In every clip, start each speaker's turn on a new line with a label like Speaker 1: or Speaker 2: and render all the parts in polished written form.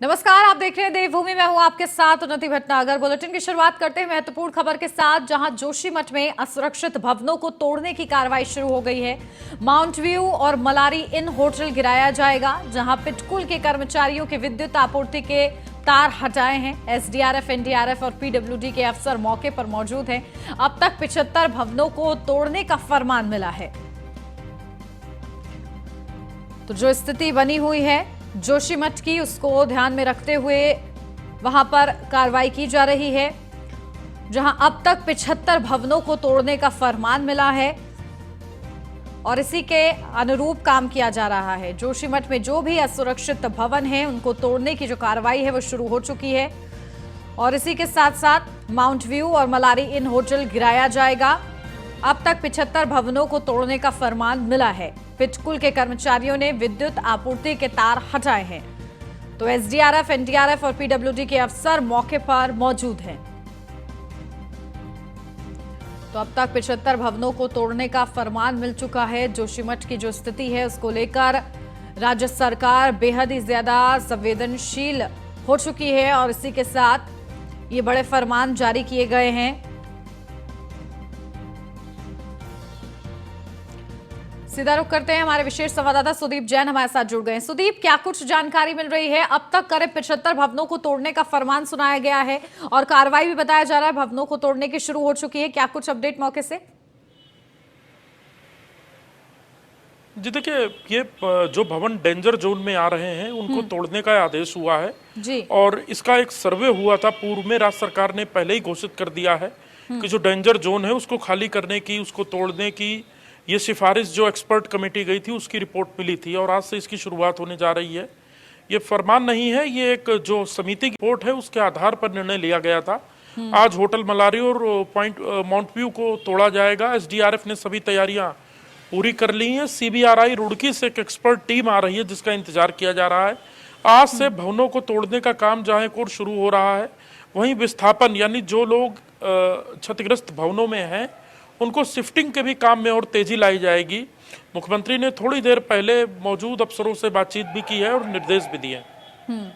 Speaker 1: नमस्कार, आप देख रहे हैं देवभूमि। मैं हूं आपके साथ उन्नति भटनागर। बुलेटिन की शुरुआत करते हैं महत्वपूर्ण खबर के साथ, जहां जोशीमठ में असुरक्षित भवनों को तोड़ने की कार्रवाई शुरू हो गई है। माउंट व्यू और मलारी इन होटल गिराया जाएगा, जहां पिटकुल के कर्मचारियों की विद्युत आपूर्ति के तार हटाए हैं। एसडीआरएफ, एनडीआरएफ और पीडब्ल्यूडी के अफसर मौके पर मौजूद हैं। अब तक 75 भवनों को तोड़ने का फरमान मिला है। तो जो स्थिति बनी हुई है जोशीमठ की, उसको ध्यान में रखते हुए वहां पर कार्रवाई की जा रही है, जहां अब तक 75 भवनों को तोड़ने का फरमान मिला है और इसी के अनुरूप काम किया जा रहा है। जोशीमठ में जो भी असुरक्षित भवन हैं, उनको तोड़ने की जो कार्रवाई है वो शुरू हो चुकी है और इसी के साथ साथ माउंट व्यू और मलारी इन होटल गिराया जाएगा। अब तक 75 भवनों को तोड़ने का फरमान मिला है। पिटकुल के कर्मचारियों ने विद्युत आपूर्ति के तार हटाए हैं। तो एसडीआरएफ, एनडीआरएफ और पीडब्ल्यूडी के अफसर मौके पर मौजूद हैं। तो अब तक 75 भवनों को तोड़ने का फरमान मिल चुका है। जोशीमठ की जो स्थिति है उसको लेकर राज्य सरकार बेहद ही ज्यादा संवेदनशील हो चुकी है और इसी के साथ ये बड़े फरमान जारी किए गए हैं। सीधा रुख करते हैं, हमारे विशेष संवाददाता सुदीप जैन हमारे साथ जुड़ गए हैं। सुदीप, क्या कुछ जानकारी मिल रही है? अब तक करीब 75 भवनों को तोड़ने का फरमान सुनाया गया है और कार्रवाई भी बताया जा रहा है भवनों को तोड़ने की शुरू हो चुकी है। क्या कुछ अपडेट मौके से?
Speaker 2: जी देखिए, ये जो भवन डेंजर जोन में आ रहे हैं उनको तोड़ने का आदेश हुआ है
Speaker 1: जी।
Speaker 2: और इसका एक सर्वे हुआ था पूर्व में। राज्य सरकार ने पहले ही घोषित कर दिया है कि जो डेंजर जोन है उसको खाली करने की, उसको तोड़ने की ये सिफारिश जो एक्सपर्ट कमेटी गई थी उसकी रिपोर्ट मिली थी और आज से इसकी शुरुआत होने जा रही है। ये फरमान नहीं है, ये एक जो समिति की रिपोर्ट है उसके आधार पर निर्णय लिया गया था। आज होटल मलारी और पॉइंट माउंट व्यू को तोड़ा जाएगा। एसडीआरएफ ने सभी तैयारियां पूरी कर ली है। सीबीआरआई रुड़की से एक एक्सपर्ट टीम आ रही है जिसका इंतजार किया जा रहा है। आज से भवनों को तोड़ने का काम जहां एक और शुरू हो रहा है, वहीं विस्थापन यानी जो लोग क्षतिग्रस्त भवनों में हैं उनको शिफ्टिंग के भी काम में और तेजी लाई जाएगी। मुख्यमंत्री ने थोड़ी देर पहले मौजूद अफसरों से बातचीत भी की है और निर्देश भी दिए हैं।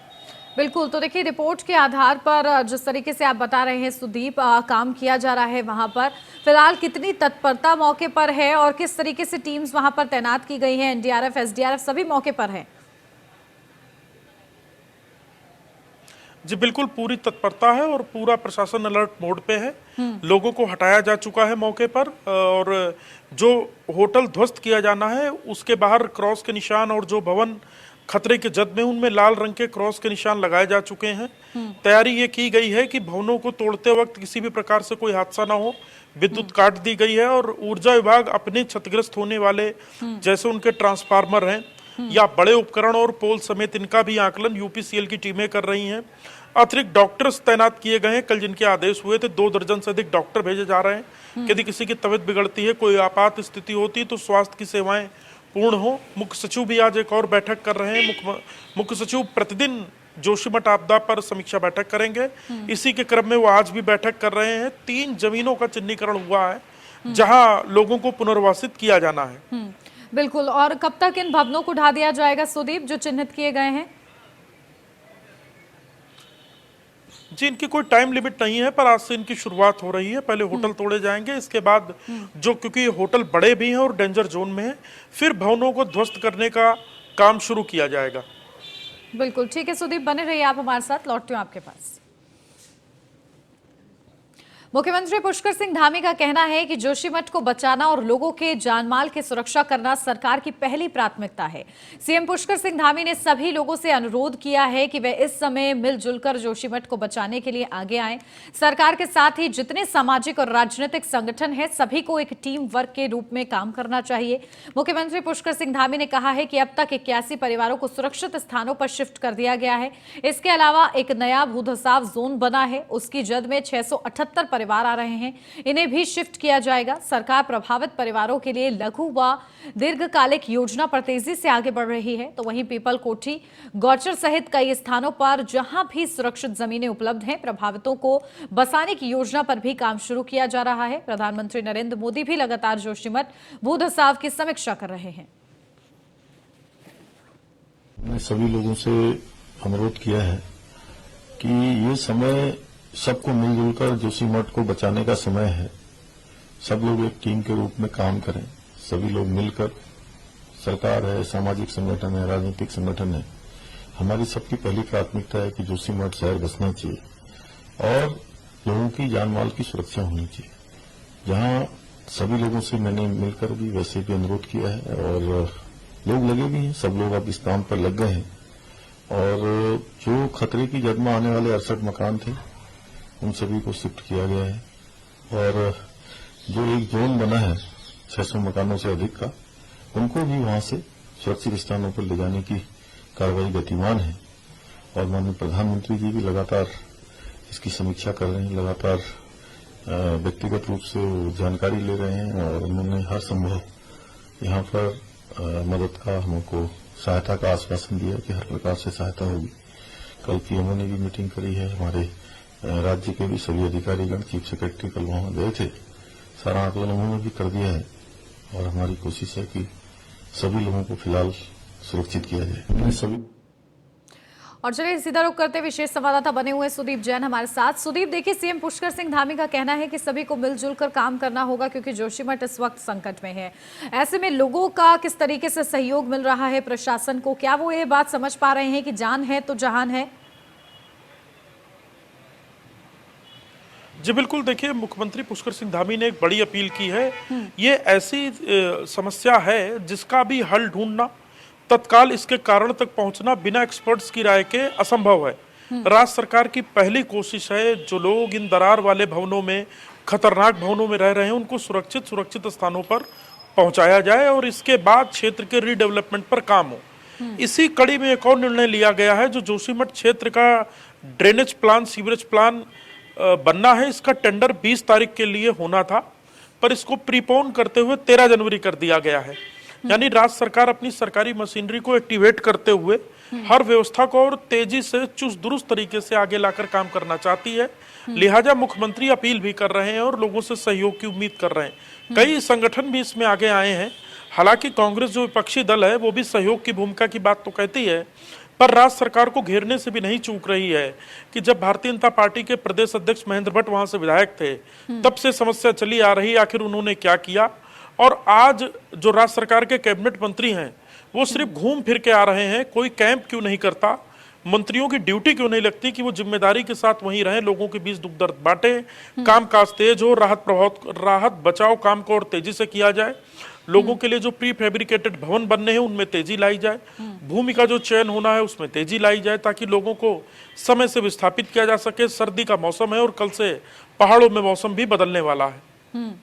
Speaker 1: बिल्कुल। तो देखिए, रिपोर्ट के आधार पर जिस तरीके से आप बता रहे हैं सुदीप, काम किया जा रहा है वहां पर फिलहाल कितनी तत्परता मौके पर है और किस तरीके से टीम्स वहां पर तैनात की गई हैं? एनडीआरएफ, एसडीआरएफ सभी मौके पर हैं।
Speaker 2: जी बिल्कुल, पूरी तत्परता है और पूरा प्रशासन अलर्ट मोड पे है। लोगों को हटाया जा चुका है मौके पर और जो होटल ध्वस्त किया जाना है उसके बाहर क्रॉस के निशान और जो भवन खतरे के जद में उनमें लाल रंग के क्रॉस के निशान लगाए जा चुके हैं। तैयारी ये की गई है कि भवनों को तोड़ते वक्त किसी भी प्रकार से कोई हादसा ना हो। विद्युत काट दी गई है और ऊर्जा विभाग अपने क्षतिग्रस्त होने वाले जैसे उनके ट्रांसफार्मर हैं या बड़े उपकरण और पोल समेत इनका भी आकलन यूपीसीएल की टीमें कर रही हैं। अतिरिक्त डॉक्टर्स तैनात किए गए हैं। कल जिनके आदेश हुए थे 2 दर्जन से अधिक डॉक्टर भेजे जा रहे हैं। यदि किसी की तबीयत बिगड़ती है, कोई आपात स्थिति होती है तो स्वास्थ्य की सेवाएं पूर्ण हो। मुख्य सचिव भी आज एक और बैठक कर रहे हैं। मुख्य सचिव प्रतिदिन जोशीमठ आपदा पर समीक्षा बैठक करेंगे। इसी के क्रम में वो आज भी बैठक कर रहे हैं। 3 जमीनों का चिन्हीकरण हुआ है जहां लोगों को पुनर्वासित किया जाना है।
Speaker 1: बिल्कुल। और कब तक इन भवनों को ढा दिया जाएगा सुदीप, जो चिन्हित किए गए हैं?
Speaker 2: जी, इनकी कोई टाइम लिमिट नहीं है, पर आज से इनकी शुरुआत हो रही है। पहले होटल तोड़े जाएंगे, इसके बाद जो, क्योंकि ये होटल बड़े भी हैं और डेंजर जोन में है, फिर भवनों को ध्वस्त करने का काम शुरू किया जाएगा।
Speaker 1: बिल्कुल ठीक है सुदीप, बने रहिए आप हमारे साथ। लौटती हूँ आपके पास। मुख्यमंत्री पुष्कर सिंह धामी का कहना है कि जोशीमठ को बचाना और लोगों के जानमाल की सुरक्षा करना सरकार की पहली प्राथमिकता है। सीएम पुष्कर सिंह धामी ने सभी लोगों से अनुरोध किया है कि वे इस समय मिलजुल कर जोशीमठ को बचाने के लिए आगे आएं। सरकार के साथ ही जितने सामाजिक और राजनीतिक संगठन हैं, सभी को एक टीम वर्क के रूप में काम करना चाहिए। मुख्यमंत्री पुष्कर सिंह धामी ने कहा है कि अब तक 81 परिवारों को सुरक्षित स्थानों पर शिफ्ट कर दिया गया है। इसके अलावा एक नया भूधसाव जोन बना है, उसकी जद में 678 परिवार आ रहे हैं, इन्हें भी शिफ्ट किया जाएगा। सरकार प्रभावित परिवारों के लिए लघु व दीर्घकालिक योजना पर तेजी से आगे बढ़ रही है। तो वहीं पीपल कोठी, गौचर सहित कई स्थानों पर जहां भी सुरक्षित जमीनें उपलब्ध हैं, प्रभावितों को बसाने की योजना पर भी काम शुरू किया जा रहा है। प्रधानमंत्री नरेंद्र मोदी भी लगातार जोशीमठ भूधसाव की समीक्षा कर रहे हैं।
Speaker 3: मैं सभी लोगों से अनुरोध किया है कि ये समय सबको मिलजुल कर जोशीमठ को बचाने का समय है। सब लोग एक टीम के रूप में काम करें, सभी लोग मिलकर, सरकार है, सामाजिक संगठन है, राजनीतिक संगठन है, हमारी सबकी पहली प्राथमिकता है कि जोशीमठ शहर बसना चाहिए और लोगों की जान माल की सुरक्षा होनी चाहिए। जहां सभी लोगों से मैंने मिलकर भी वैसे भी अनुरोध किया है और लोग लगे भी हैं, सब लोग अब इस काम पर लग गए हैं और जो खतरे की जद में आने वाले 68 मकान थे उन सभी को शिफ्ट किया गया है और जो एक जोन बना है 600 मकानों से अधिक का, उनको भी वहां से सुरक्षित स्थानों पर ले जाने की कार्रवाई गतिमान है और माननीय प्रधानमंत्री जी भी लगातार इसकी समीक्षा कर रहे हैं, लगातार व्यक्तिगत रूप से वो जानकारी ले रहे हैं और उन्होंने हर संभव यहाँ पर मदद का हमको सहायता का आश्वासन दिया कि हर प्रकार से सहायता होगी। कल पीएमओ ने भी मीटिंग करी है, हमारे राज्य के भी सभी अधिकारीगण, चीफ सेक्रेटरी कल वहां गए थे, सारा आकलन उन्होंने भी कर दिया है और हमारी कोशिश है कि सभी लोगों को फिलहाल सुरक्षित किया जाए। सभी
Speaker 1: और चलिए सीधा रुख करते विशेष संवाददाता बने हुए सुदीप जैन हमारे साथ। सुदीप, देखिए सीएम पुष्कर सिंह धामी का कहना है कि सभी को मिलजुल कर काम करना होगा क्योंकि जोशीमठ इस वक्त संकट में है। ऐसे में लोगों का किस तरीके से सहयोग मिल रहा है प्रशासन को? क्या वो ये बात समझ पा रहे हैं कि जान है तो जहान है?
Speaker 2: जी बिल्कुल, देखिए मुख्यमंत्री पुष्कर सिंह धामी ने एक बड़ी अपील की है। ये ऐसी समस्या है जिसका भी हल ढूंढना, तत्काल इसके कारण तक पहुंचना बिना एक्सपर्ट्स की राय के असंभव है। राज्य सरकार की पहली कोशिश है जो लोग इन दरार वाले भवनों में, खतरनाक भवनों में रह रहे हैं, उनको सुरक्षित स्थानों पर पहुंचाया जाए और इसके बाद क्षेत्र के रीडेवलपमेंट पर काम हो। इसी कड़ी में एक और निर्णय लिया गया है, जो जोशीमठ क्षेत्र का ड्रेनेज प्लान, सीवरेज प्लान बनना है, इसका टेंडर 20 तारीख के लिए होना था, पर इसको प्रीपोन करते हुए 13 जनवरी कर दिया गया है। यानी राज्य सरकार अपनी सरकारी मशीनरी को एक्टिवेट करते हुए हर व्यवस्था को और तेजी से चुस्त दुरुस्त तरीके से आगे लाकर काम करना चाहती है। लिहाजा मुख्यमंत्री अपील भी कर रहे हैं और लोगों से सहयोग की उम्मीद कर रहे हैं। कई संगठन भी इसमें आगे आए हैं। हालांकि कांग्रेस जो विपक्षी दल है वो भी सहयोग की भूमिका की बात तो कहती है, पर राज्य सरकार को घेरने से भी नहीं चूक रही है कि जब भारतीय जनता पार्टी के प्रदेश अध्यक्ष महेंद्र भट्ट वहां से विधायक थे तब से समस्या चली आ रही, आखिर उन्होंने क्या किया। और आज जो राज्य सरकार के कैबिनेट मंत्री हैं वो सिर्फ घूम फिर के आ रहे हैं, कोई कैंप क्यों नहीं करता, मंत्रियों की ड्यूटी क्यों नहीं लगती कि वो जिम्मेदारी के साथ वहीं रहें, लोगों के बीच दुख दर्द बांटे, काम काज तेज हो, राहत बचाव काम को और तेजी से किया जाए, लोगों के लिए जो प्री फैब्रिकेटेड भवन बनने हैं उनमें तेजी लाई जाए, भूमि का जो चयन होना है उसमें तेजी लाई जाए ताकि लोगों को समय से विस्थापित किया जा सके। सर्दी का मौसम है और कल से पहाड़ों में मौसम भी बदलने वाला है।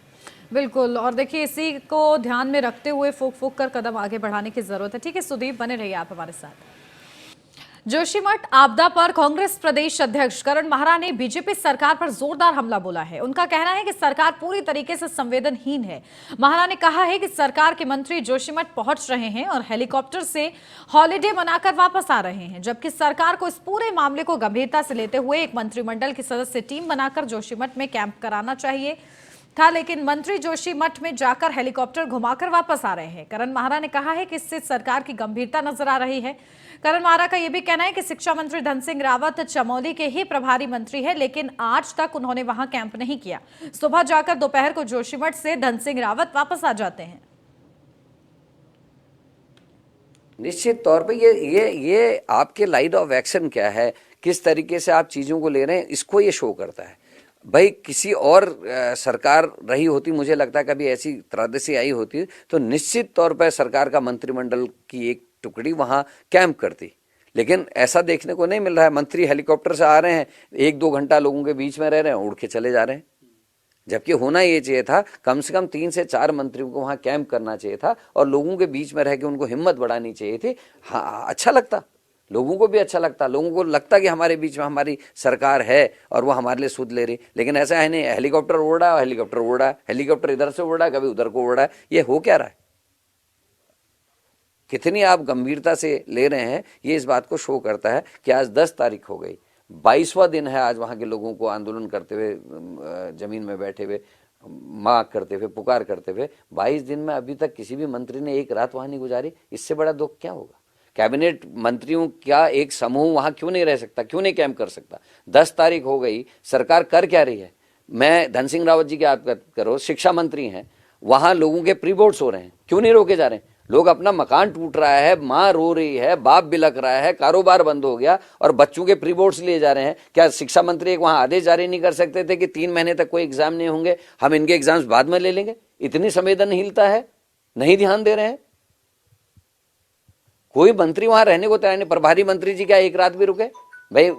Speaker 1: बिल्कुल, और देखिए इसी को ध्यान में रखते हुए फूक कर कदम आगे बढ़ाने की जरूरत है। ठीक है सुदीप, बने रहिए आप हमारे साथ। जोशीमठ आपदा पर कांग्रेस प्रदेश अध्यक्ष करण माहरा ने बीजेपी सरकार पर जोरदार हमला बोला है। उनका कहना है कि सरकार पूरी तरीके से संवेदनहीन है। माहरा ने कहा है कि सरकार के मंत्री जोशीमठ पहुंच रहे हैं और हेलीकॉप्टर से हॉलिडे मनाकर वापस आ रहे हैं, जबकि सरकार को इस पूरे मामले को गंभीरता से लेते हुए एक मंत्रिमंडल की सदस्य टीम बनाकर जोशीमठ में कैंप कराना चाहिए था, लेकिन मंत्री जोशीमठ में जाकर हेलीकॉप्टर घुमाकर वापस आ रहे हैं। करण माहरा ने कहा है कि इससे सरकार की गंभीरता नजर आ रही है। करण माहरा का यह भी कहना है कि शिक्षा मंत्री धन सिंह रावत चमोली के ही प्रभारी मंत्री है, लेकिन आज तक उन्होंने वहां कैंप नहीं किया। सुबह जाकर दोपहर को जोशीमठ से धन सिंह रावत वापस आ जाते हैं।
Speaker 4: निश्चित तौर पे ये आपके लाइन ऑफ एक्शन क्या है, किस तरीके से आप चीजों को ले रहे हैं, इसको ये शो करता है। भाई किसी और सरकार रही होती, मुझे लगता है कभी ऐसी त्रासदी आई होती तो निश्चित तौर पर सरकार का मंत्रिमंडल की एक टुकड़ी वहां कैंप करती, लेकिन ऐसा देखने को नहीं मिल रहा है। मंत्री हेलीकॉप्टर से आ रहे हैं, 1-2 घंटा लोगों के बीच में रह रहे हैं, उड़ के चले जा रहे हैं, जबकि होना ये चाहिए था कम से कम 3 से 4 मंत्रियों को वहां कैंप करना चाहिए था और लोगों के बीच में रह के उनको हिम्मत बढ़ानी चाहिए थी। हाँ, अच्छा लगता, लोगों को भी अच्छा लगता, लोगों को लगता कि हमारे बीच में हमारी सरकार है और वो हमारे लिए सुध ले रही, लेकिन ऐसा है नहीं। हेलीकॉप्टर उड़ रहा है, हेलीकॉप्टर इधर से उड़ रहा है, कभी उधर को उड़ रहा है, ये हो क्या रहा है? कितनी आप गंभीरता से ले रहे हैं, ये इस बात को शो करता है कि आज 10 तारीख हो गई, 22वां दिन है आज वहां के लोगों को आंदोलन करते हुए, जमीन में बैठे हुए, मांग करते हुए, पुकार करते हुए 22 दिन में अभी तक किसी भी मंत्री ने एक रात वहां नहीं गुजारी। इससे बड़ा दुख क्या होगा? कैबिनेट मंत्रियों का एक समूह वहां क्यों नहीं रह सकता, क्यों नहीं कैंप कर सकता? 10 तारीख हो गई, सरकार कर क्या रही है? मैं धन सिंह रावत जी की बात करो, शिक्षा मंत्री हैं, वहां लोगों के प्री बोर्ड्स हो रहे हैं, क्यों नहीं रोके जा रहे हैं? लोग, अपना मकान टूट रहा है, माँ रो रही है, बाप बिलक रहा है, कारोबार बंद हो गया और बच्चों के प्री बोर्ड्स लिए जा रहे हैं। क्या शिक्षा मंत्री एक वहां आदेश जारी नहीं कर सकते थे कि 3 महीने तक कोई एग्जाम नहीं होंगे, हम इनके एग्जाम्स बाद में ले लेंगे? इतनी संवेदनहीनता है, नहीं ध्यान दे रहे हैं। कोई मंत्री वहां रहने को तैयार नहीं। प्रभारी मंत्री जी क्या एक रात भी रुके? भाई,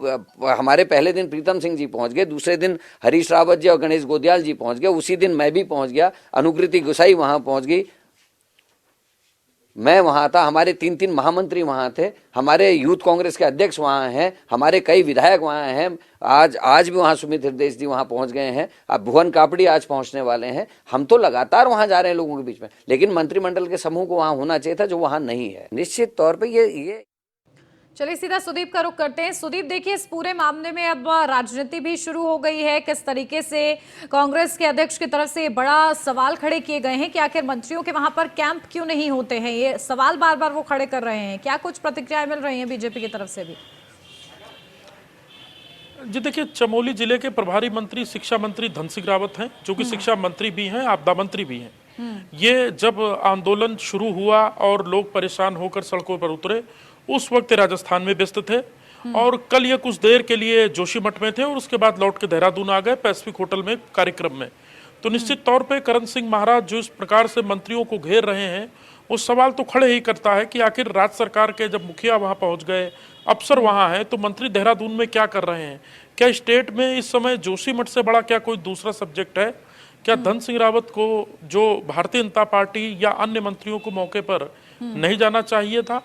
Speaker 4: हमारे पहले दिन प्रीतम सिंह जी पहुंच गए, दूसरे दिन हरीश रावत जी और गणेश गोदियाल जी पहुंच गए, उसी दिन मैं भी पहुंच गया, अनुकृति गुसाई वहां पहुंच गई, मैं वहां था, हमारे 3 महामंत्री वहां थे, हमारे यूथ कांग्रेस के अध्यक्ष वहां हैं, हमारे कई विधायक वहां हैं, आज भी वहां सुमित हृदय जी वहां पहुंच गए हैं, अब भुवन कापड़ी आज पहुंचने वाले हैं। हम तो लगातार वहां जा रहे हैं लोगों के बीच में, लेकिन मंत्रिमंडल के समूह को वहां होना चाहिए था, जो वहां नहीं है। निश्चित तौर पर ये
Speaker 1: चलिए सीधा सुदीप का रुख करते हैं। सुदीप, देखिए इस पूरे मामले में अब राजनीति भी शुरू हो गई है। किस तरीके से कांग्रेस के अध्यक्ष की तरफ से बड़ा सवाल खड़े किए गए हैं कि आखिर मंत्रियों के वहां पर कैंप क्यों नहीं होते हैं, ये सवाल बार बार वो खड़े कर रहे हैं। क्या कुछ प्रतिक्रियाएं मिल रही हैं बीजेपी की तरफ से भी?
Speaker 2: जी देखिए, चमोली जिले के प्रभारी मंत्री शिक्षा मंत्री धन सिंह रावत हैं, जो कि शिक्षा मंत्री भी हैं, आपदा मंत्री भी हैं। ये जब आंदोलन शुरू हुआ और लोग परेशान होकर सड़कों पर उतरे, उस वक्त राजस्थान में व्यस्त थे और कल ये कुछ देर के लिए जोशीमठ में थे और उसके बाद लौट के देहरादून आ गए पैसिफिक होटल में कार्यक्रम में। तो निश्चित तौर पे करण सिंह महाराज जो इस प्रकार से मंत्रियों को घेर रहे हैं, वो सवाल तो खड़े ही करता है कि आखिर राज्य सरकार के जब मुखिया वहां पहुंच गए, अफसर वहां हैं, तो मंत्री देहरादून में क्या कर रहे हैं? क्या स्टेट में इस समय जोशीमठ से बड़ा क्या कोई दूसरा सब्जेक्ट है? क्या धन सिंह रावत को, जो भारतीय जनता पार्टी या अन्य मंत्रियों को मौके पर नहीं जाना चाहिए था?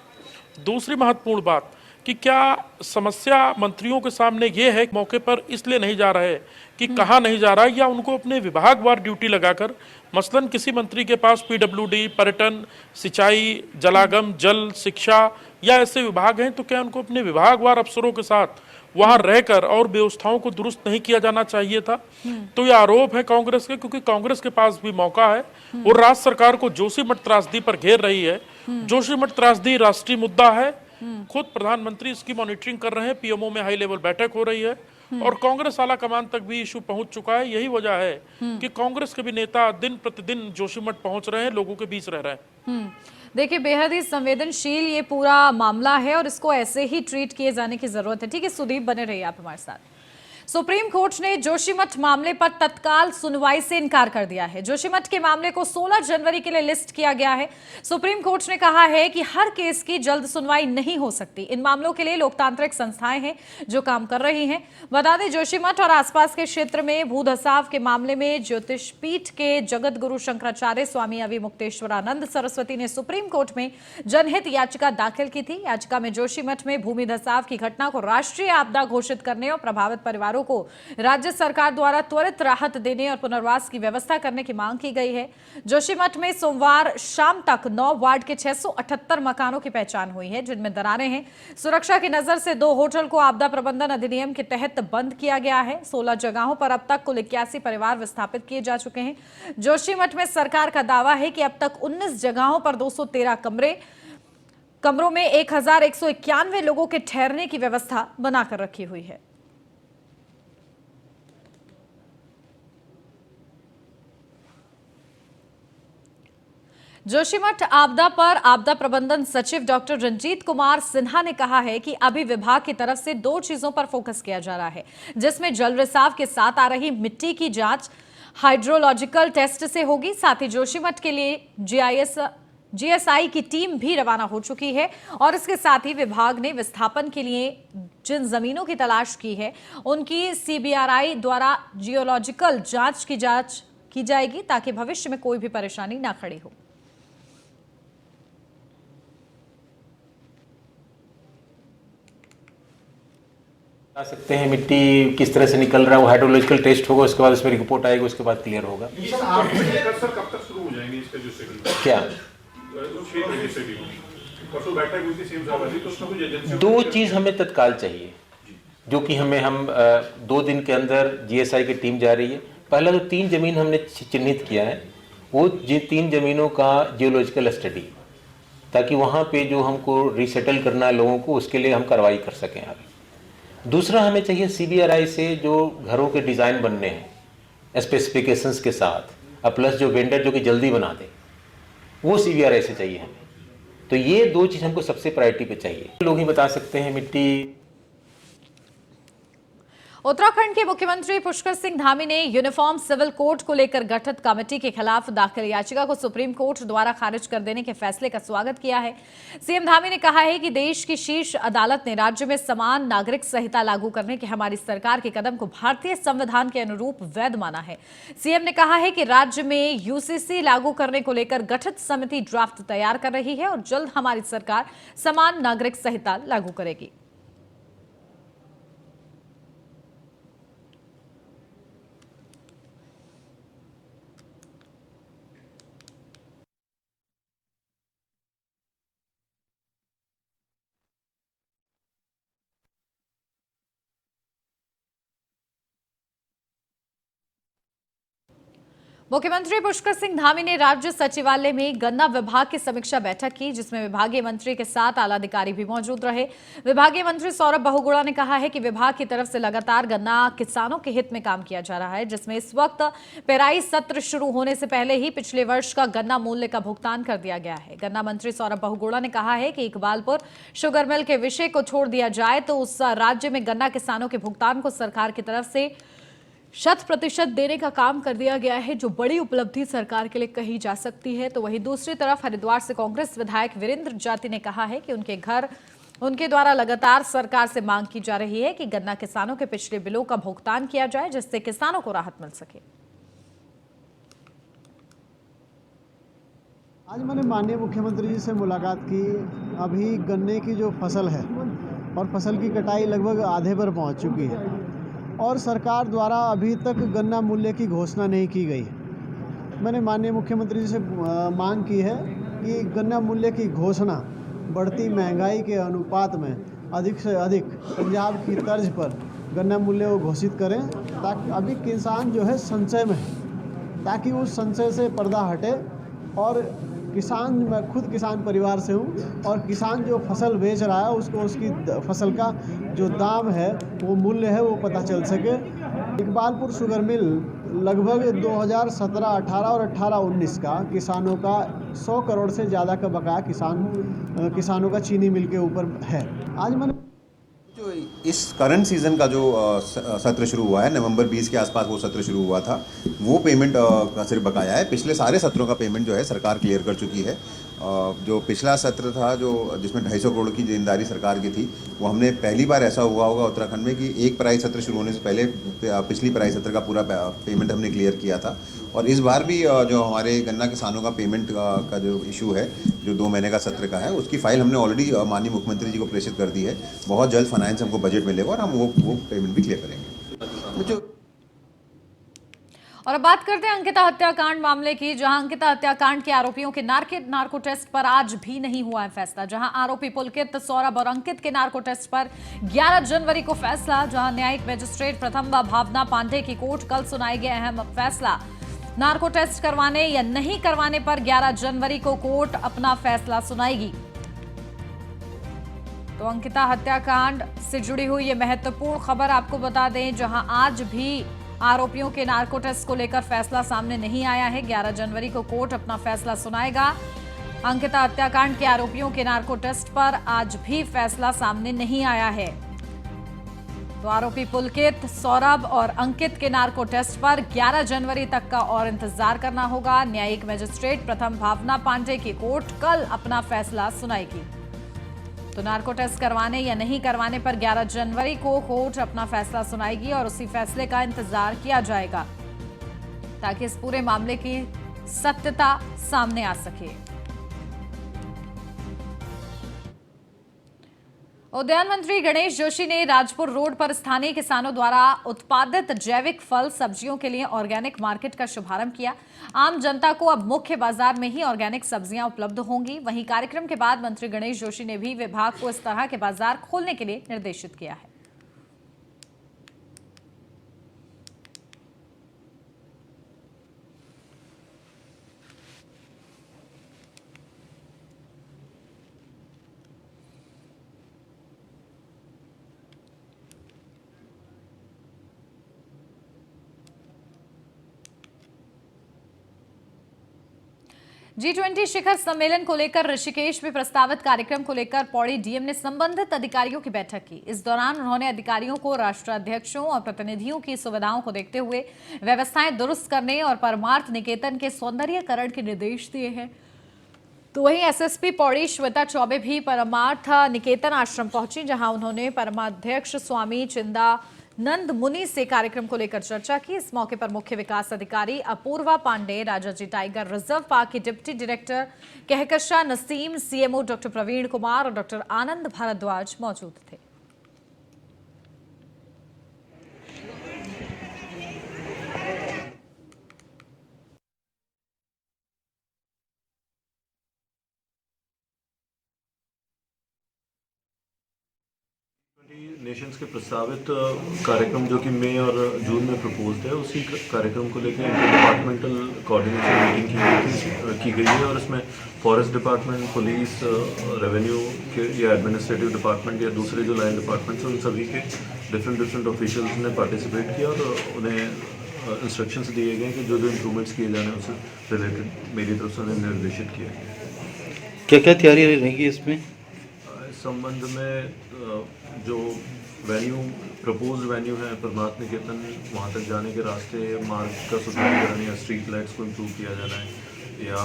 Speaker 2: दूसरी महत्वपूर्ण बात कि क्या समस्या मंत्रियों के सामने ये है कि मौके पर इसलिए नहीं जा रहे कि कहाँ नहीं जा रहा है, या उनको अपने विभागवार ड्यूटी लगाकर, मसलन किसी मंत्री के पास पीडब्ल्यूडी, पर्यटन, सिंचाई, जलागम, जल, शिक्षा या ऐसे विभाग हैं, तो क्या उनको अपने विभागवार अफसरों के साथ वहां रहकर और व्यवस्थाओं को दुरुस्त नहीं किया जाना चाहिए था? तो ये आरोप है कांग्रेस के, क्योंकि कांग्रेस के पास भी मौका है और राज्य सरकार को जोशीमठ त्रासदी पर घेर रही है। जोशीमठ त्रासदी राष्ट्रीय मुद्दा है, खुद प्रधानमंत्री इसकी मॉनिटरिंग कर रहे हैं, पीएमओ में हाई लेवल बैठक हो रही है और कांग्रेस आला कमान तक भी इशू पहुंच चुका है। यही वजह है कि कांग्रेस के भी नेता दिन प्रतिदिन जोशीमठ पहुंच रहे हैं, लोगों के बीच रह रहे हैं।
Speaker 1: देखिए बेहद ही संवेदनशील ये पूरा मामला है और इसको ऐसे ही ट्रीट किए जाने की जरूरत है। ठीक है सुदीप, बने रहिए आप हमारे साथ। सुप्रीम कोर्ट ने जोशीमठ मामले पर तत्काल सुनवाई से इनकार कर दिया है। जोशीमठ के मामले को 16 जनवरी के लिए लिस्ट किया गया है। सुप्रीम कोर्ट ने कहा है कि हर केस की जल्द सुनवाई नहीं हो सकती। इन मामलों के लिए लोकतांत्रिक संस्थाएं हैं जो काम कर रही हैं। बता दें जोशीमठ और आसपास के क्षेत्र में भू धसाव के मामले में ज्योतिष पीठ के जगत गुरु शंकराचार्य स्वामी अविमुक्तेश्वरानंद सरस्वती ने सुप्रीम कोर्ट में जनहित याचिका दाखिल की थी। याचिका में जोशीमठ में भूमि धसाव की घटना को राष्ट्रीय आपदा घोषित करने और प्रभावित परिवारों को राज्य सरकार द्वारा त्वरित राहत देने और पुनर्वास की व्यवस्था करने की मांग की गई है। जोशीमठ में सोमवार शाम तक 9 वार्ड के 678 मकानों की पहचान हुई है जिनमें दरारें हैं। सुरक्षा की नजर से 2 होटल को आपदा प्रबंधन अधिनियम के तहत बंद किया गया है। 16 जगहों पर अब तक कुल 81 परिवार विस्थापित किए जा चुके हैं। जोशीमठ में सरकार का दावा है कि अब तक 19 जगहों पर 213 कमरों में 1191 लोगों के ठहरने की व्यवस्था बनाकर रखी हुई है। जोशीमठ आपदा पर आपदा प्रबंधन सचिव डॉक्टर रंजीत कुमार सिन्हा ने कहा है कि अभी विभाग की तरफ से 2 चीजों पर फोकस किया जा रहा है, जिसमें जल रिसाव के साथ आ रही मिट्टी की जांच हाइड्रोलॉजिकल टेस्ट से होगी। साथ ही जोशीमठ के लिए जीएसआई की टीम भी रवाना हो चुकी है और इसके साथ ही विभाग ने विस्थापन के लिए जिन जमीनों की तलाश की है उनकी सीबीआरआई द्वारा जियोलॉजिकल जांच की जाएगी ताकि भविष्य में कोई भी परेशानी ना खड़ी हो।
Speaker 5: बता सकते हैं मिट्टी किस तरह से निकल रहा है, वो हाइड्रोलॉजिकल टेस्ट होगा, उसके बाद उसमें रिपोर्ट आएगी, उसके बाद क्लियर होगा।
Speaker 6: सर कब तक शुरू हो जाएंगे इसका जो शेड्यूल?
Speaker 5: क्या 2 चीज़ हमें तत्काल चाहिए, जो कि हम 2 दिन के अंदर जीएसआई की टीम जा रही है। पहला तो 3 जमीन हमने चिन्हित किया है, वो 3 जमीनों का जियोलॉजिकल स्टडी ताकि वहाँ पे जो हमको रिसेटल करना है लोगों को, उसके लिए हम कार्रवाई कर सकें आगे। दूसरा, हमें चाहिए CBRI से जो घरों के डिज़ाइन बनने हैं स्पेसिफिकेशंस के साथ, और प्लस जो वेंडर जो कि जल्दी बना दे, वो CBRI से चाहिए हमें। तो ये दो चीज़ हमको सबसे प्रायोरिटी पे चाहिए। लोग ही बता सकते हैं मिट्टी।
Speaker 1: उत्तराखंड के मुख्यमंत्री पुष्कर सिंह धामी ने यूनिफॉर्म सिविल कोड को लेकर गठित कमेटी के खिलाफ दाखिल याचिका को सुप्रीम कोर्ट द्वारा खारिज कर देने के फैसले का स्वागत किया है। सीएम धामी ने कहा है कि देश की शीर्ष अदालत ने राज्य में समान नागरिक संहिता लागू करने के हमारी सरकार के कदम को भारतीय संविधान के अनुरूप वैध माना है। सीएम ने कहा है कि राज्य में UCC लागू करने को लेकर गठित समिति ड्राफ्ट तैयार कर रही है और जल्द हमारी सरकार समान नागरिक संहिता लागू करेगी। मुख्यमंत्री पुष्कर सिंह धामी ने राज्य सचिवालय में गन्ना विभाग की समीक्षा बैठक की, जिसमें विभागीय मंत्री के साथ आला अधिकारी भी मौजूद रहे। विभागीय मंत्री सौरभ बहुगुणा ने कहा है कि विभाग की तरफ से लगातार गन्ना किसानों के हित में काम किया जा रहा है, जिसमें इस वक्त पेराई सत्र शुरू होने से पहले ही पिछले वर्ष का गन्ना मूल्य का भुगतान कर दिया गया है। गन्ना मंत्री सौरभ बहुगुणा ने कहा है कि इकबालपुर शुगर मिल के विषय को छोड़ दिया जाए तो उस राज्य में गन्ना किसानों के भुगतान को सरकार की तरफ से 100% देने का काम कर दिया गया है, जो बड़ी उपलब्धि सरकार के लिए कही जा सकती है। तो वहीं दूसरी तरफ हरिद्वार से कांग्रेस विधायक वीरेंद्र जाति ने कहा है कि उनके द्वारा लगातार सरकार से मांग की जा रही है कि गन्ना किसानों के पिछले बिलों का भुगतान किया जाए, जिससे किसानों को राहत मिल सके।
Speaker 7: आज मैंने माननीय मुख्यमंत्री जी से मुलाकात की। अभी गन्ने की जो फसल है और फसल की कटाई लगभग आधे पर पहुंच चुकी है और सरकार द्वारा अभी तक गन्ना मूल्य की घोषणा नहीं की गई। मैंने माननीय मुख्यमंत्री जी से मांग की है कि गन्ना मूल्य की घोषणा बढ़ती महंगाई के अनुपात में अधिक से अधिक पंजाब की तर्ज पर गन्ना मूल्य को घोषित करें, ताकि अभी किसान जो है संशय में है, ताकि उस संशय से पर्दा हटे। और किसान, मैं खुद किसान परिवार से हूँ और किसान जो फसल बेच रहा है उसको उसकी फसल का जो दाम है, वो मूल्य है, वो पता चल सके। इकबालपुर शुगर मिल लगभग 2017-18 और 18-19 का किसानों का 100 करोड़ से ज़्यादा का बकाया किसानों का चीनी मिल के ऊपर है। आज मैंने
Speaker 8: जो इस करंट सीज़न का जो सत्र शुरू हुआ है, नवंबर 20 के आसपास वो सत्र शुरू हुआ था, वो पेमेंट का सिर्फ बकाया है। पिछले सारे सत्रों का पेमेंट जो है सरकार क्लियर कर चुकी है। जो पिछला सत्र था जो जिसमें 250 करोड़ की देनदारी सरकार की थी, वो हमने पहली बार ऐसा हुआ होगा उत्तराखंड में कि एक पराई सत्र शुरू होने से पहले पिछली पराई सत्र का पूरा पेमेंट हमने क्लियर किया था। और इस बार भी जो हमारे गन्ना किसानों का पेमेंट का जो इशू है, जो 2 महीने का सत्र का है, उसकी फाइल हमने ऑलरेडी माननीय मुख्यमंत्री जी को प्रेषित कर दी है। बहुत जल्द फाइनेंस हमको बजट मिलेगा और हम वो पेमेंट भी क्लियर करेंगे।
Speaker 1: और अब बात करते हैं अंकिता हत्याकांड मामले की, जहां अंकिता हत्याकांड के आरोपियों के नार्को टेस्ट पर आज भी नहीं हुआ है फैसला। जहां आरोपी पुलकित, सौरभ और अंकित के नार्को टेस्ट पर 11 जनवरी को फैसला। जहां न्यायिक मजिस्ट्रेट प्रथम व भावना पांडे की कोर्ट कल सुनाएगी अहम फैसला। नार्को टेस्ट करवाने या नहीं करवाने पर 11 जनवरी को कोर्ट अपना फैसला सुनाएगी। तो अंकिता हत्याकांड से जुड़ी हुई ये महत्वपूर्ण खबर आपको बता दें, जहां आज भी आरोपियों के नार्को टेस्ट को लेकर फैसला सामने नहीं आया है। 11 जनवरी को कोर्ट अपना फैसला सुनाएगा। अंकिता हत्याकांड के आरोपियों के नार्को टेस्ट पर आज भी फैसला सामने नहीं आया है। तो आरोपी पुलकित, सौरभ और अंकित के नार्को टेस्ट पर 11 जनवरी तक का और इंतजार करना होगा। न्यायिक मजिस्ट्रेट प्रथम भावना पांडे की कोर्ट कल अपना फैसला सुनाएगी। तो नार्को टेस्ट करवाने या नहीं करवाने पर 11 जनवरी को कोर्ट अपना फैसला सुनाएगी और उसी फैसले का इंतजार किया जाएगा, ताकि इस पूरे मामले की सत्यता सामने आ सके। उद्यान मंत्री गणेश जोशी ने राजपुर रोड पर स्थानीय किसानों द्वारा उत्पादित जैविक फल सब्जियों के लिए ऑर्गेनिक मार्केट का शुभारंभ किया। आम जनता को अब मुख्य बाजार में ही ऑर्गेनिक सब्जियां उपलब्ध होंगी। वहीं कार्यक्रम के बाद मंत्री गणेश जोशी ने भी विभाग को इस तरह के बाजार खोलने के लिए निर्देशित किया है। G20 शिखर सम्मेलन को लेकर ऋषिकेश में प्रस्तावित कार्यक्रम को लेकर पौड़ी डीएम ने संबंधित अधिकारियों की बैठक की। इस दौरान उन्होंने अधिकारियों को राष्ट्राध्यक्षों और प्रतिनिधियों की सुविधाओं को देखते हुए व्यवस्थाएं दुरुस्त करने और परमार्थ निकेतन के सौंदर्यीकरण के निर्देश दिए हैं। तो वहीं एसएसपी पौड़ी श्वेता चौबे भी परमार्थ निकेतन आश्रम पहुंची, जहां उन्होंने परमाध्यक्ष स्वामी चिंदानंद मुनि से कार्यक्रम को लेकर चर्चा की। इस मौके पर मुख्य विकास अधिकारी Apurva Pandey, Rajaji tiger reserve park के deputy director Kahkasha Naseem, CMO doctor Praveen Kumar और डॉक्टर आनंद भारद्वाज मौजूद थे।
Speaker 9: नेशंस के प्रस्तावित कार्यक्रम जो कि मई और जून में प्रपोज्ड है, उसी कार्यक्रम को लेकर इंटर डिपार्टमेंटल कोऑर्डिनेशन मीटिंग की गई है और इसमें फॉरेस्ट डिपार्टमेंट, पुलिस, रेवेन्यू के या एडमिनिस्ट्रेटिव डिपार्टमेंट या दूसरे जो लाइन डिपार्टमेंट्स हैं उन सभी के डिफरेंट ऑफिशियल्स ने पार्टिसिपेट किया और उन्हें इंस्ट्रक्शंस दिए गए कि जो इम्प्रूवमेंट्स किए जाने हैं उससे रिलेटेड मेरी तरफ से उन्हें निर्देशित किया गया।
Speaker 10: क्या क्या तैयारी रहेगी इसमें?
Speaker 9: इस संबंध में जो वेन्यू प्रपोज्ड वेन्यू है परमार्थ निकेतन, वहाँ तक जाने के रास्ते, मार्ग का सुधारीकरण या स्ट्रीट लाइट्स को इम्प्रूव किया जाना है या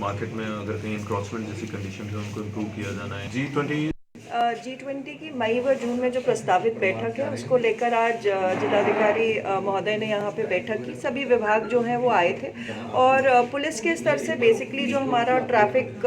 Speaker 9: मार्केट में अगर कहीं इंक्रॉचमेंट जैसी कंडीशन है उनको इम्प्रूव किया जाना है।
Speaker 11: G20 की मई व जून में जो प्रस्तावित बैठक है उसको लेकर आज जिलाधिकारी महोदय ने यहाँ पे बैठक की। सभी विभाग जो हैं वो आए थे और पुलिस के स्तर से बेसिकली जो हमारा ट्रैफिक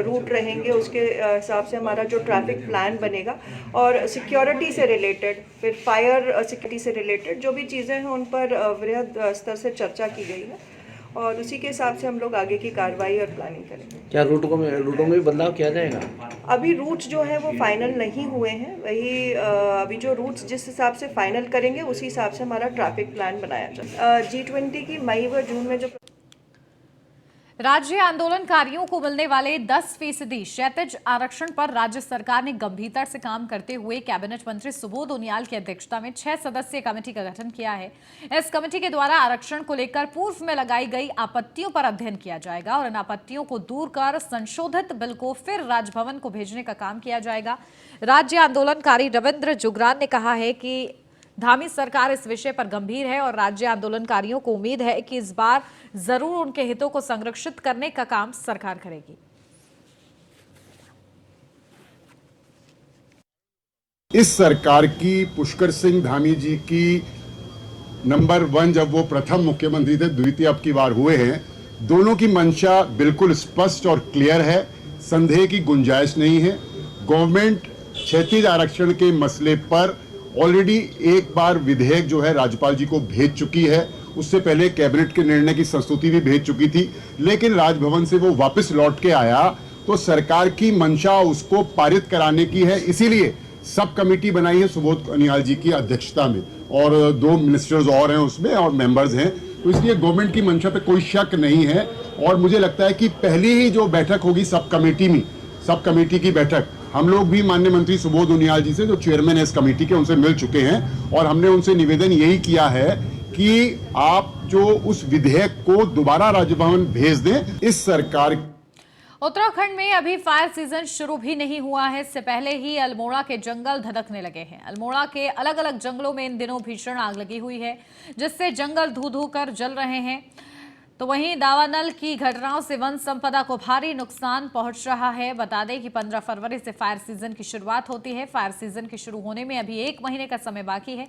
Speaker 11: रूट रहेंगे उसके हिसाब से हमारा जो ट्रैफिक प्लान बनेगा और सिक्योरिटी से रिलेटेड, फिर फायर सिक्योरिटी से रिलेटेड जो भी चीज़ें हैं उन पर वृहद स्तर से चर्चा की गई है और उसी के हिसाब से हम लोग आगे की कार्रवाई और प्लानिंग करेंगे।
Speaker 10: क्या रूटों में भी बदलाव किया जाएगा?
Speaker 11: अभी रूट्स जो है वो फाइनल नहीं हुए हैं, वही अभी जो रूट्स जिस हिसाब से फाइनल करेंगे उसी हिसाब से हमारा ट्रैफिक प्लान बनाया जाए। G20 की मई व जून में जो
Speaker 1: राज्य आंदोलनकारियों को मिलने वाले 10% क्षैतिज आरक्षण पर राज्य सरकार ने गंभीरता से काम करते हुए कैबिनेट मंत्री सुबोध उनियाल की अध्यक्षता में 6 सदस्यीय कमेटी का गठन किया है। इस कमेटी के द्वारा आरक्षण को लेकर पूर्व में लगाई गई आपत्तियों पर अध्ययन किया जाएगा और इन आपत्तियों को दूर कर संशोधित बिल को फिर राजभवन को भेजने का काम किया जाएगा। राज्य आंदोलनकारी रविंद्र जुगरान ने कहा है कि धामी सरकार इस विषय पर गंभीर है और राज्य आंदोलनकारियों को उम्मीद है कि इस बार जरूर उनके हितों को संरक्षित करने का काम सरकार करेगी।
Speaker 12: इस सरकार की पुष्कर सिंह धामी जी की नंबर 1 जब वो प्रथम मुख्यमंत्री थे, द्वितीय अब की बार हुए हैं, दोनों की मंशा बिल्कुल स्पष्ट और क्लियर है, संदेह की गुंजाइश नहीं है। गवर्नमेंट क्षैतिज आरक्षण के मसले पर ऑलरेडी एक बार विधेयक जो है राज्यपाल जी को भेज चुकी है, उससे पहले कैबिनेट के निर्णय की संस्तुति भी भेज चुकी थी, लेकिन राजभवन से वो वापस लौट के आया तो सरकार की मंशा उसको पारित कराने की है। इसीलिए सब कमेटी बनाई है सुबोध उनियाल जी की अध्यक्षता में और 2 मिनिस्टर्स और हैं उसमें और मेंबर्स हैं, तो इसलिए गवर्नमेंट की मंशा पे कोई शक नहीं है। और मुझे लगता है कि पहली ही जो बैठक होगी सब कमेटी की बैठक, हम लोग भी माननीय मंत्री सुबोध उनियाल जी से जो चेयरमैन है इस कमेटी के, उनसे मिल चुके हैं और हमने उनसे निवेदन यही किया है कि आप जो उस विधेयक को दोबारा राजभवन भेज दें। इस सरकार
Speaker 1: उत्तराखंड में अभी फायर सीजन शुरू भी नहीं हुआ है, इससे पहले ही अल्मोड़ा के जंगल धधकने लगे हैं। अल्मोड़ा के अलग अलग जंगलों में इन दिनों भीषण आग लगी हुई है, जिससे जंगल धू धू कर जल रहे हैं। तो वहीं दावानल की घटनाओं से वन संपदा को भारी नुकसान पहुंच रहा है। बता दें कि 15 फरवरी से फायर सीजन की शुरुआत होती है। फायर सीजन के शुरू होने में अभी 1 महीने का समय बाकी है,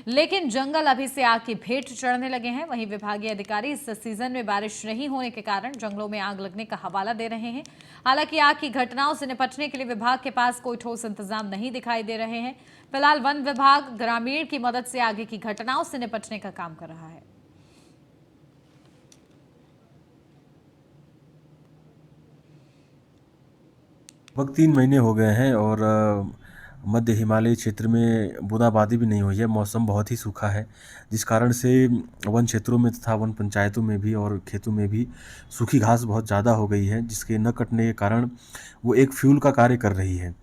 Speaker 1: लेकिन जंगल अभी से आग की भेंट चढ़ने लगे हैं। वहीं विभागीय अधिकारी इस सीजन में बारिश नहीं होने के कारण जंगलों में आग लगने का हवाला दे रहे हैं। हालांकि आग की घटनाओं से निपटने के लिए विभाग के पास कोई ठोस इंतजाम नहीं दिखाई दे रहे हैं। फिलहाल वन विभाग ग्रामीण की मदद से आगे की घटनाओं से निपटने का काम कर रहा है।
Speaker 13: लगभग 3 महीने हो गए हैं और मध्य हिमालयी क्षेत्र में बूंदाबांदी भी नहीं हुई है। मौसम बहुत ही सूखा है, जिस कारण से वन क्षेत्रों में तथा वन पंचायतों में भी और खेतों में भी सूखी घास बहुत ज़्यादा हो गई है, जिसके न कटने के कारण वो एक फ्यूल का कार्य कर रही है।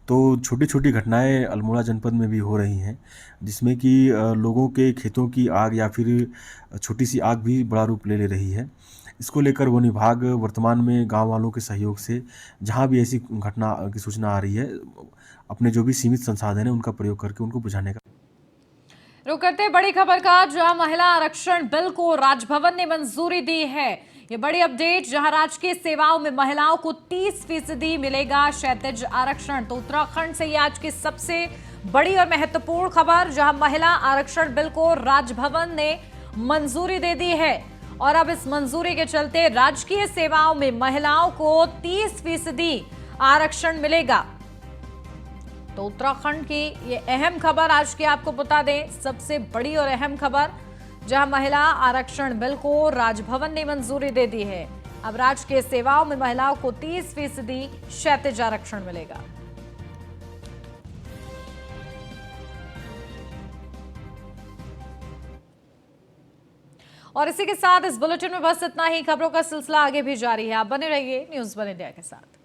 Speaker 13: तो छोटी छोटी घटनाएं अल्मोड़ा जनपद में भी हो रही हैं, जिसमें कि लोगों के खेतों की आग या फिर छोटी सी आग भी बड़ा रूप ले रही है। इसको लेकर वन विभाग वर्तमान में गांव वालों के सहयोग से जहां भी ऐसी घटना की सूचना आ रही है, अपने जो भी सीमित संसाधन है उनका प्रयोग करके उनको बुझाने का।
Speaker 1: रुक करते बड़ी खबर का, जहां महिला आरक्षण बिल को राजभवन ने मंजूरी दी है। ये बड़ी अपडेट, जहां राजकीय सेवाओं में महिलाओं को 30% मिलेगा क्षैतिज आरक्षण। तो उत्तराखंड से ये आज की सबसे बड़ी और महत्वपूर्ण खबर, जहां महिला आरक्षण बिल को राजभवन ने मंजूरी दे दी है और अब इस मंजूरी के चलते राजकीय सेवाओं में महिलाओं को 30% आरक्षण मिलेगा। तो उत्तराखंड की ये अहम खबर आज की आपको बता दें, सबसे बड़ी और अहम खबर, जहां महिला आरक्षण बिल को राजभवन ने मंजूरी दे दी है। अब राजकीय सेवाओं में महिलाओं को 30% क्षैतिज आरक्षण मिलेगा। और इसी के साथ इस बुलेटिन में बस इतना ही। खबरों का सिलसिला आगे भी जारी है, आप बने रहिए न्यूज़ वन इंडिया के साथ।